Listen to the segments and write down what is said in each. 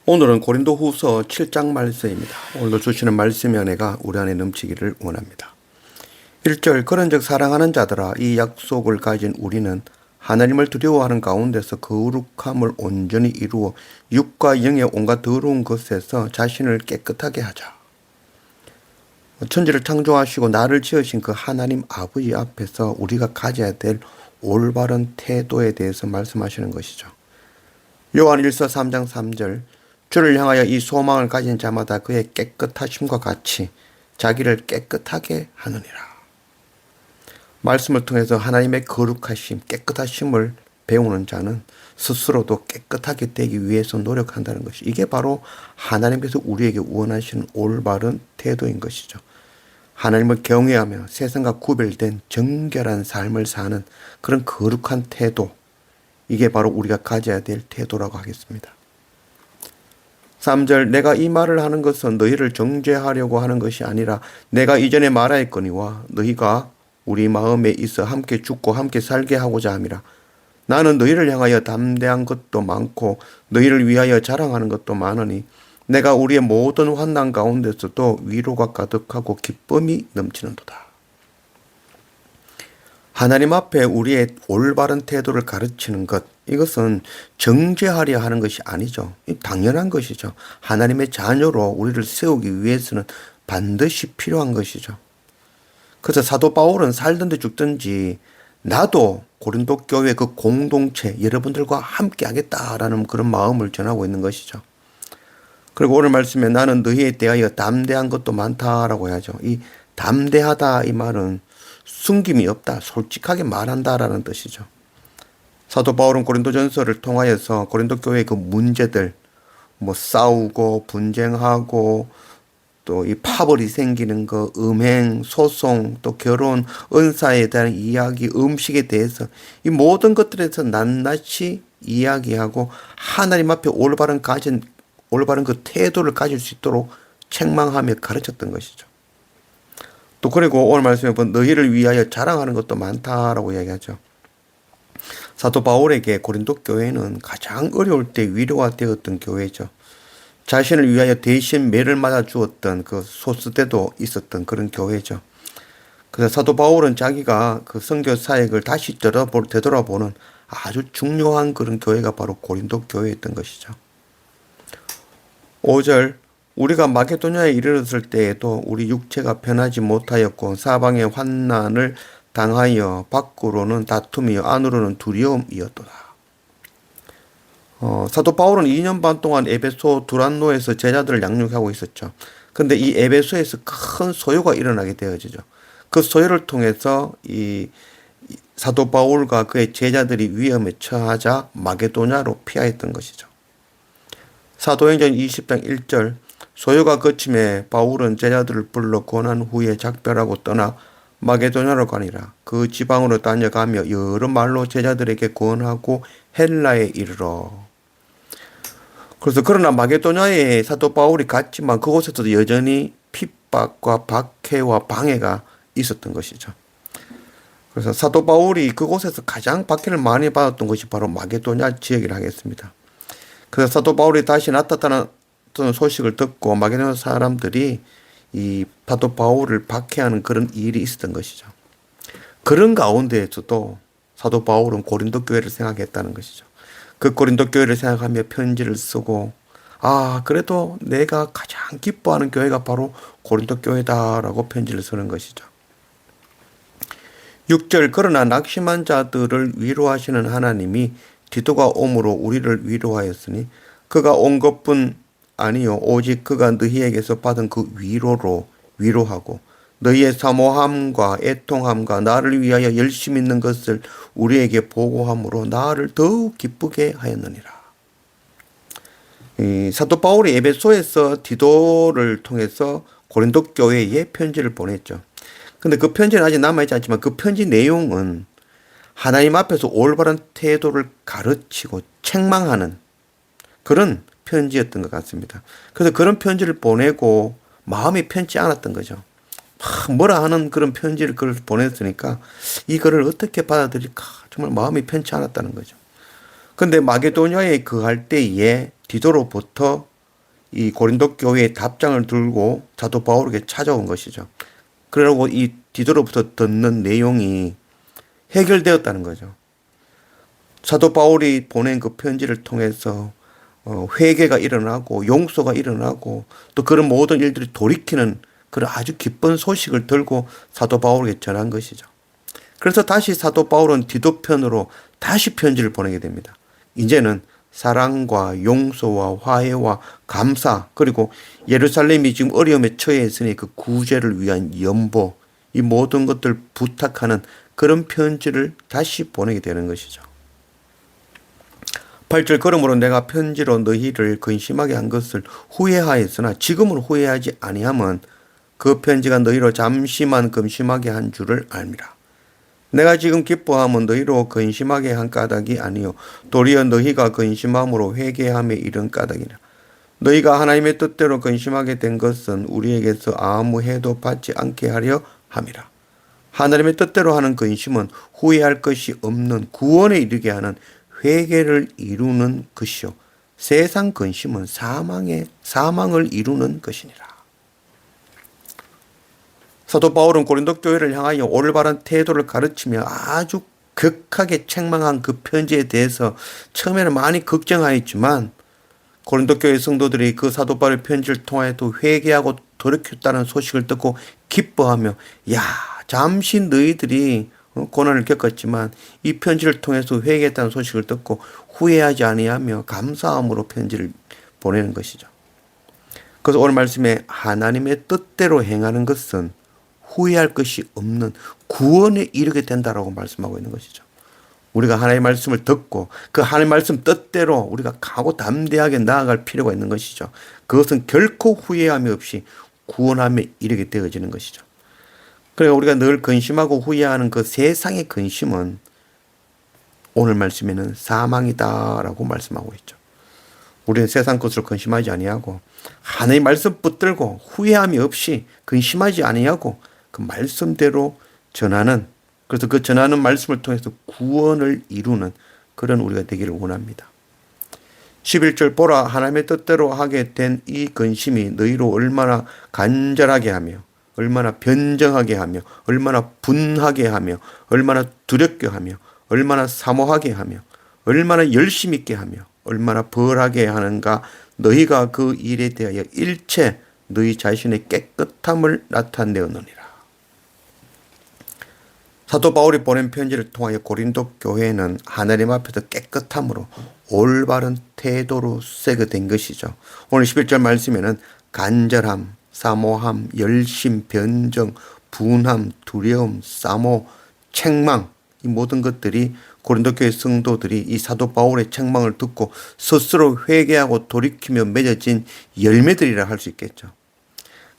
오늘은 고린도후서 7장 말씀입니다. 오늘도 주시는 말씀의 은혜가 우리 안에 넘치기를 원합니다. 1절 그런즉 사랑하는 자들아 이 약속을 가진 우리는 하나님을 두려워하는 가운데서 거룩함을 온전히 이루어 육과 영의 온갖 더러운 것에서 자신을 깨끗하게 하자. 천지를 창조하시고 나를 지으신 그 하나님 아버지 앞에서 우리가 가져야 될 올바른 태도에 대해서 말씀하시는 것이죠. 요한 1서 3장 3절 주를 향하여 이 소망을 가진 자마다 그의 깨끗하심과 같이 자기를 깨끗하게 하느니라. 말씀을 통해서 하나님의 거룩하심, 깨끗하심을 배우는 자는 스스로도 깨끗하게 되기 위해서 노력한다는 것이, 이게 바로 하나님께서 우리에게 원하시는 올바른 태도인 것이죠. 하나님을 경외하며 세상과 구별된 정결한 삶을 사는 그런 거룩한 태도, 이게 바로 우리가 가져야 될 태도라고 하겠습니다. 3절 내가 이 말을 하는 것은 너희를 정죄하려고 하는 것이 아니라 내가 이전에 말하였거니와 너희가 우리 마음에 있어 함께 죽고 함께 살게 하고자 함이라. 나는 너희를 향하여 담대한 것도 많고 너희를 위하여 자랑하는 것도 많으니 내가 우리의 모든 환난 가운데서도 위로가 가득하고 기쁨이 넘치는도다. 하나님 앞에 우리의 올바른 태도를 가르치는 것, 이것은 정죄하려 하는 것이 아니죠. 당연한 것이죠. 하나님의 자녀로 우리를 세우기 위해서는 반드시 필요한 것이죠. 그래서 사도 바울은 살든지 죽든지 나도 고린도 교회 그 공동체 여러분들과 함께 하겠다라는 그런 마음을 전하고 있는 것이죠. 그리고 오늘 말씀에 나는 너희에 대하여 담대한 것도 많다라고 해야죠. 이 담대하다 이 말은 숨김이 없다, 솔직하게 말한다라는 뜻이죠. 사도 바울은 고린도전서를 통하여서 고린도 교회의 그 문제들, 싸우고 분쟁하고 또 이 파벌이 생기는 거, 음행, 소송, 또 결혼, 은사에 대한 이야기, 음식에 대해서 이 모든 것들에서 낱낱이 이야기하고 하나님 앞에 올바른 그 태도를 가질 수 있도록 책망하며 가르쳤던 것이죠. 또 그리고 오늘 말씀에 보면 너희를 위하여 자랑하는 것도 많다라고 이야기하죠. 사도 바울에게 고린도 교회는 가장 어려울 때 위로가 되었던 교회죠. 자신을 위하여 대신 매를 맞아 주었던 그 소수대도 있었던 그런 교회죠. 그래서 사도 바울은 자기가 그 선교 사역을 다시 되돌아보는 아주 중요한 그런 교회가 바로 고린도 교회였던 것이죠. 5절 우리가 마게도냐에 이르렀을 때에도 우리 육체가 편하지 못하였고 사방의 환난을 당하여 밖으로는 다툼이요 안으로는 두려움이었도다. 사도 바울은 2년 반 동안 에베소 두란노에서 제자들을 양육하고 있었죠. 근데 이 에베소에서 큰 소요가 일어나게 되어지죠. 그 소요를 통해서 이 사도 바울과 그의 제자들이 위험에 처하자 마게도냐로 피하였던 것이죠. 사도행전 20장 1절 소요가 그침에 바울은 제자들을 불러 권한 후에 작별하고 떠나 마게도냐로 가니라. 그 지방으로 다녀가며 여러 말로 제자들에게 권하고 헬라에 이르러. 그래서 그러나 마게도냐에 사도 바울이 갔지만 그곳에서도 여전히 핍박과 박해와 방해가 있었던 것이죠. 그래서 사도 바울이 그곳에서 가장 박해를 많이 받았던 것이 바로 마게도냐 지역이라 하겠습니다. 그래서 사도 바울이 다시 나타났던 소식을 듣고 마게도냐 사람들이 이 사도 바울을 박해하는 그런 일이 있었던 것이죠. 그런 가운데에서도 사도 바울은 고린도 교회를 생각했다는 것이죠. 그 고린도 교회를 생각하며 편지를 쓰고 그래도 내가 가장 기뻐하는 교회가 바로 고린도 교회다라고 편지를 쓰는 것이죠. 6절 그러나 낙심한 자들을 위로하시는 하나님이 디도가 옴으로 우리를 위로하였으니 그가 온 것뿐 아니요 오직 그가 너희에게서 받은 그 위로로 위로하고 너희의 사모함과 애통함과 나를 위하여 열심히 있는 것을 우리에게 보고함으로 나를 더욱 기쁘게 하였느니라. 사도 바울이 에베소에서 디도를 통해서 고린도 교회에 편지를 보냈죠. 근데 그 편지는 아직 남아있지 않지만 그 편지 내용은 하나님 앞에서 올바른 태도를 가르치고 책망하는 그런 편지였던 것 같습니다. 그래서 그런 편지를 보내고 마음이 편치 않았던 거죠. 뭐라 하는 그런 편지를 보냈으니까 이 글을 어떻게 받아들일까 정말 마음이 편치 않았다는 거죠. 근데 마게도냐에 거할 때에 디도로부터 이 고린도 교회의 답장을 들고 사도 바울에게 찾아온 것이죠. 그러고 이 디도로부터 듣는 내용이 해결되었다는 거죠. 사도 바울이 보낸 그 편지를 통해서 회개가 일어나고 용서가 일어나고 또 그런 모든 일들이 돌이키는 그런 아주 기쁜 소식을 들고 사도 바울에게 전한 것이죠. 그래서 다시 사도 바울은 디도 편으로 다시 편지를 보내게 됩니다. 이제는 사랑과 용서와 화해와 감사 그리고 예루살렘이 지금 어려움에 처해 있으니 그 구제를 위한 연보 이 모든 것들 부탁하는 그런 편지를 다시 보내게 되는 것이죠. 8절 그러므로 내가 편지로 너희를 근심하게 한 것을 후회하였으나 지금은 후회하지 아니함은 그 편지가 너희로 잠시만 근심하게 한 줄을 알미라. 내가 지금 기뻐함은 너희로 근심하게 한 까닭이 아니요 도리어 너희가 근심함으로 회개함에 이른 까닭이라. 너희가 하나님의 뜻대로 근심하게 된 것은 우리에게서 아무 해도 받지 않게 하려 함이라. 하나님의 뜻대로 하는 근심은 후회할 것이 없는 구원에 이르게 하는 회개를 이루는 것이요 세상 근심은 사망을 이루는 것이니라. 사도 바울은 고린도 교회를 향하여 올바른 태도를 가르치며 아주 격하게 책망한 그 편지에 대해서 처음에는 많이 걱정하였지만 고린도 교회 성도들이 그 사도 바울의 편지를 통하여 또 회개하고 돌이켰다는 소식을 듣고 기뻐하며 야 잠시 너희들이 고난을 겪었지만 이 편지를 통해서 회개했다는 소식을 듣고 후회하지 아니하며 감사함으로 편지를 보내는 것이죠. 그래서 오늘 말씀에 하나님의 뜻대로 행하는 것은 후회할 것이 없는 구원에 이르게 된다라고 말씀하고 있는 것이죠. 우리가 하나님의 말씀을 듣고 그 하나님의 말씀 뜻대로 우리가 각오 담대하게 나아갈 필요가 있는 것이죠. 그것은 결코 후회함이 없이 구원함에 이르게 되어지는 것이죠. 그러니까 우리가 늘 근심하고 후회하는 그 세상의 근심은 오늘 말씀에는 사망이다라고 말씀하고 있죠. 우리는 세상 것으로 근심하지 아니하고 하나님의 말씀 붙들고 후회함이 없이 근심하지 아니하고 그 말씀대로 전하는 그래서 그 전하는 말씀을 통해서 구원을 이루는 그런 우리가 되기를 원합니다. 11절 보라 하나님의 뜻대로 하게 된 이 근심이 너희로 얼마나 간절하게 하며 얼마나 변정하게 하며 얼마나 분하게 하며 얼마나 두렵게 하며 얼마나 사모하게 하며 얼마나 열심 있게 하며 얼마나 벌하게 하는가 너희가 그 일에 대하여 일체 너희 자신의 깨끗함을 나타내었느니라. 사도 바울이 보낸 편지를 통하여 고린도 교회는 하나님 앞에서 깨끗함으로 올바른 태도로 세게 된 것이죠. 오늘 11절 말씀에는 간절함, 사모함, 열심, 변정, 분함, 두려움, 사모, 책망 이 모든 것들이 고린도 교회 성도들이 이 사도 바울의 책망을 듣고 스스로 회개하고 돌이키며 맺어진 열매들이라 할 수 있겠죠.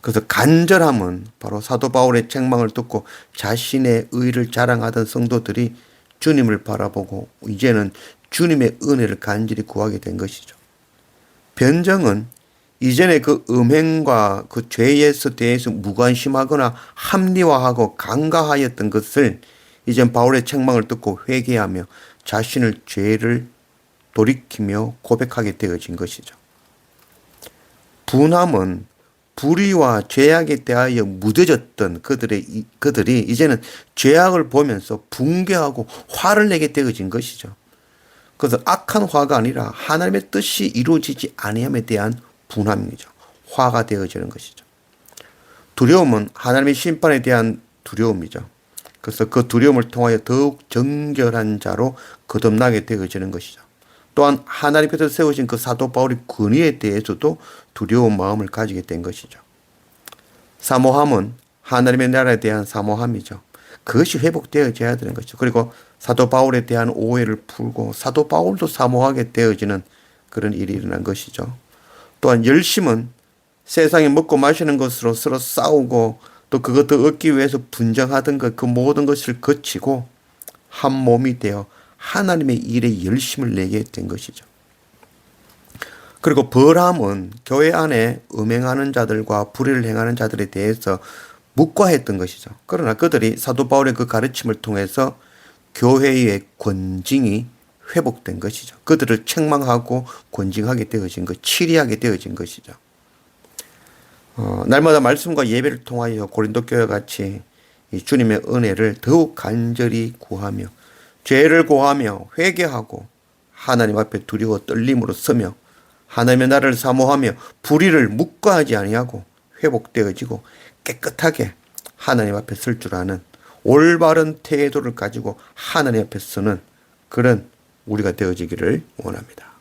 그래서 간절함은 바로 사도 바울의 책망을 듣고 자신의 의를 자랑하던 성도들이 주님을 바라보고 이제는 주님의 은혜를 간절히 구하게 된 것이죠. 변정은 이전에 그 음행과 그 죄에서 대해서 무관심하거나 합리화하고 간과하였던 것을 이젠 바울의 책망을 듣고 회개하며 자신의 죄를 돌이키며 고백하게 되어진 것이죠. 분함은 불의와 죄악에 대하여 무뎌졌던 그들이 이제는 죄악을 보면서 붕괴하고 화를 내게 되어진 것이죠. 그래서 악한 화가 아니라 하나님의 뜻이 이루어지지 아니함에 대한 분함이죠. 화가 되어지는 것이죠. 두려움은 하나님의 심판에 대한 두려움이죠. 그래서 그 두려움을 통하여 더욱 정결한 자로 거듭나게 되어지는 것이죠. 또한 하나님께서 세우신 그 사도 바울의 권위에 대해서도 두려운 마음을 가지게 된 것이죠. 사모함은 하나님의 나라에 대한 사모함이죠. 그것이 회복되어져야 되는 것이죠. 그리고 사도 바울에 대한 오해를 풀고 사도 바울도 사모하게 되어지는 그런 일이 일어난 것이죠. 또한 열심은 세상에 먹고 마시는 것으로 서로 싸우고 또 그것도 얻기 위해서 분쟁하던 것 그 모든 것을 거치고 한 몸이 되어 하나님의 일에 열심을 내게 된 것이죠. 그리고 벌함은 교회 안에 음행하는 자들과 불의를 행하는 자들에 대해서 묵과했던 것이죠. 그러나 그들이 사도 바울의 그 가르침을 통해서 교회의 권징이 회복된 것이죠. 그들을 책망하고 권징하게 되어진 것, 치리하게 되어진 것이죠. 날마다 말씀과 예배를 통하여 고린도 교회와 같이 이 주님의 은혜를 더욱 간절히 구하며 죄를 고하며 회개하고 하나님 앞에 두려워 떨림으로 서며 하나님의 나라를 사모하며 불의를 묵과하지 아니하고 회복되어지고 깨끗하게 하나님 앞에 설 줄 아는 올바른 태도를 가지고 하나님 앞에 서는 그런 우리가 되어지기를 원합니다.